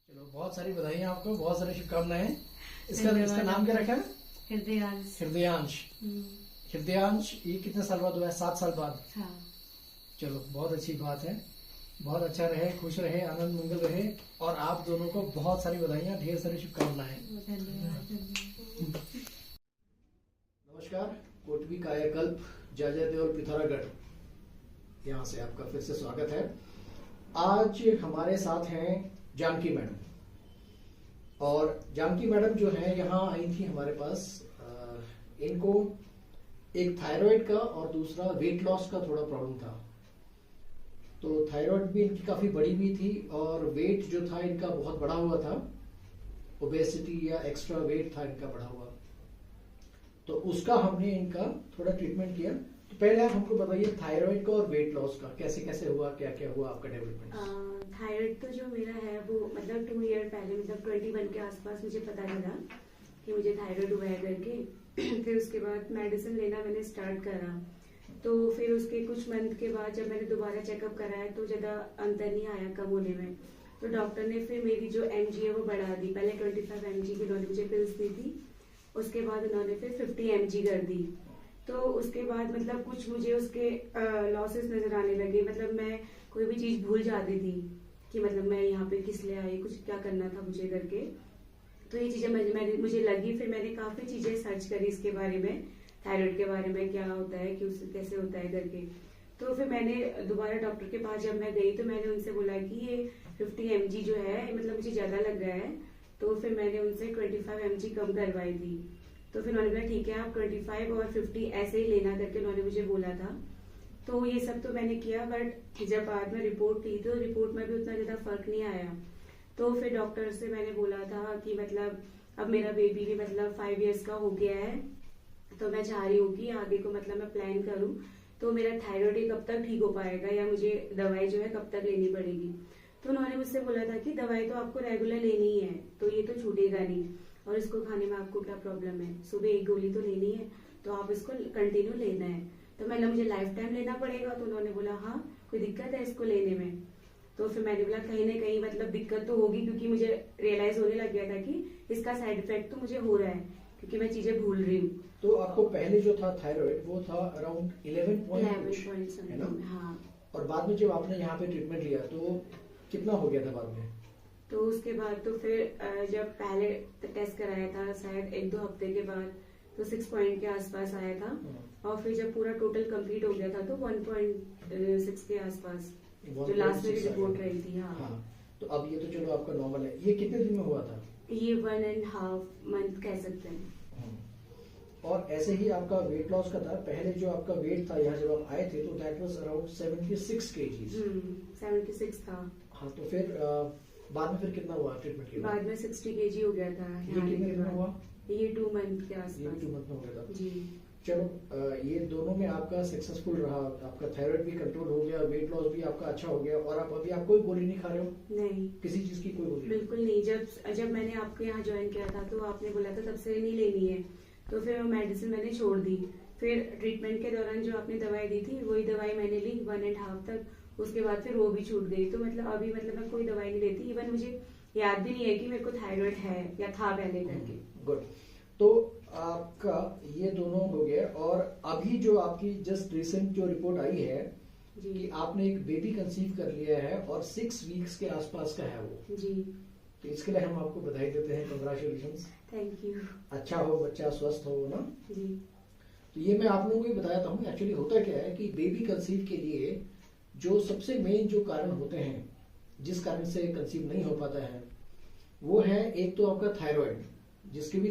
चलो, बहुत सारी बधाइयाँ आपको, बहुत सारी शुभकामनाएं। इसका नाम क्या रखा है? हृदयांश। हृदयांश। हृदयांश, ये कितने साल बाद हुआ है? 7 साल बाद। हाँ। चलो, बहुत अच्छी बात है। बहुत अच्छा रहे, खुश रहे, आनंद मंगल रहे। और आप दोनों को बहुत सारी बधाइयाँ, ढेर सारी शुभकामनाएं। धन्यवाद। नमस्कार, कोटवी कायाकल्प जय देओल पिथौरागढ़, यहाँ से आपका फिर से स्वागत है। आज हमारे साथ हैं जानकी मैडम। और जानकी मैडम जो है यहाँ आई थी हमारे पास। इनको एक थायराइड का और दूसरा वेट लॉस का थोड़ा प्रॉब्लम था। तो थायराइड भी इनकी काफी बड़ी भी थी और वेट जो था इनका बहुत बड़ा हुआ था। ओबेसिटी या एक्स्ट्रा वेट था इनका बढ़ा हुआ। तो उसका हमने इनका थोड़ा ट्रीटमेंट किया। तो पहले आप हमको बताइए थायराइड का और वेट लॉस का कैसे कैसे हुआ, क्या क्या हुआ आपका डेवलपमेंट? थायराइड तो जो मेरा है वो मतलब 2 ईयर पहले, मतलब 21 के आसपास मुझे पता लगा कि मुझे थायराइड हुआ है करके। फिर उसके बाद मेडिसिन लेना मैंने स्टार्ट करा। तो फिर उसके कुछ मंथ के बाद जब मैंने दोबारा चेकअप कराया तो ज्यादा अंतर नहीं आया कम होने में। तो डॉक्टर ने फिर मेरी जो mg है वो बढ़ा दी। पहले 25 mg की उन्होंने मुझे पिल्स दी थी, उसके बाद उन्होंने फिर 50 mg कर दी। तो उसके बाद मतलब कुछ मुझे उसके लॉसेस नजर आने लगे। मतलब मैं कोई भी चीज भूल जाती थी कि मतलब मैं यहाँ पे किस लिए आई, कुछ क्या करना था मुझे करके। तो ये चीजें मुझे लगी। फिर मैंने काफी चीजें सर्च करी इसके बारे में, थायराइड के बारे में, क्या होता है, कि उससे कैसे होता है करके। तो फिर मैंने दोबारा डॉक्टर के पास जब मैं गई तो मैंने उनसे बोला कि ये 50 mg जो है मतलब मुझे ज्यादा लग रहा है। तो फिर मैंने उनसे 25 mg कम करवाई थी। तो फिर उन्होंने बोला ठीक है आप 25 और 50 ऐसे ही लेना करके उन्होंने मुझे बोला था। तो ये सब तो मैंने किया, बट जब बाद में रिपोर्ट ली तो रिपोर्ट में भी उतना ज्यादा फर्क नहीं आया। तो फिर डॉक्टर से मैंने बोला था कि मतलब अब मेरा बेबी भी मतलब 5 इयर्स का हो गया है, तो मैं चाह रही हूँ कि आगे को मतलब मैं प्लान करूँ तो मेरा थायराइड कब तक ठीक हो पाएगा या मुझे दवाई जो है कब तक लेनी पड़ेगी। तो उन्होंने मुझसे बोला था कि दवाई तो आपको रेगुलर लेनी ही है, तो ये तो छूटेगा नहीं। और इसको खाने में आपको क्या प्रॉब्लम है, सुबह 1 गोली तो लेनी है, तो आप इसको कंटिन्यू लेना है। तो मतलब मुझे लाइफ टाइम लेना पड़ेगा? तो उन्होंने बोला हाँ, कोई दिक्कत है इसको लेने में? तो फिर मैंने बोला कहीं ना कहीं मतलब दिक्कत तो होगी, क्योंकि मुझे रियलाइज होने लग गया था कि इसका साइड इफेक्ट तो मुझे हो रहा है, क्योंकि मैं चीजें भूल रही हूँ। तो आपको पहले जो था थायराइड वो था अराउंड 11 पॉइंट, है ना? हाँ। और बाद में जब आपने यहाँ पे ट्रीटमेंट लिया तो कितना हो गया था बाद में? तो उसके बाद तो फिर जब पहले टेस्ट कराया था शायद 1-2 हफ्ते के बाद तो 6 पॉइंट के आसपास आया था। और फिर जब पूरा टोटल कंप्लीट हो गया था तो 1.6 के आसपास जो लास्ट में रिपोर्ट रही थी। हाँ। तो अब ये तो चलो आपका नॉर्मल है। ये कितने दिन में हुआ था? ये 1.5 मंथ कह सकते हैं। और ऐसे ही आपका वेट लॉस का था। पहले जो आपका वेट था यहाँ जब आप आए थे तो दैट वाज अराउंड 76 kg। 76 था। हाँ, तो फिर बाद में फिर कितना हुआ ट्रीटमेंट के बाद में 60 kg हो गया था। ये कितने दिन में हुआ? ये 2 मंथ के आसपास। ये भी 2 मंथ में हो गया था जी। चलो, ये दोनों में आपका सक्सेसफुल रहा। आपका थायराइड भी कंट्रोल हो गया, वेट लॉस भी आपका अच्छा हो गया। और आप कोई गोली नहीं खा रहे हो? नहीं, किसी चीज की कोई गोली? बिल्कुल नहीं। जब मैंने आपके यहाँ ज्वाइन किया था तो आपने बोला था तब से नहीं लेनी है, तो फिर वो मेडिसिन मैंने छोड़ दी। फिर ट्रीटमेंट के दौरान जो आपने दवाई दी थी वही दवाई मैंने ली 1.5 तक। उसके बाद फिर वो भी छूट गई। तो मतलब अभी मतलब मैं कोई दवाई नहीं लेती। इवन मुझे याद भी नहीं है कि मेरे को थायराइड है या था पहले करके। गुड। तो आपका ये दोनों हो गया। और अभी जो आपकी जस्ट रिसेंट जो रिपोर्ट आई है कि आपने एक बेबी कंसीव कर लिया है और 6 वीक्स के आसपास का है वो जी। तो इसके लिए हम आपको बधाई देते हैं। कंग्रेचुलेशंस। Thank you. अच्छा हो, बच्चा स्वस्थ हो ना जी। तो ये मैं आप लोगों को भी बताता हूँ। एक्चुअली होता क्या है कि बेबी कंसीव के लिए जो सबसे मेन जो कारण होते हैं जिस कारण से कंसीव नहीं हो पाता है वो है एक तो आपका थायराइड, जिसके भी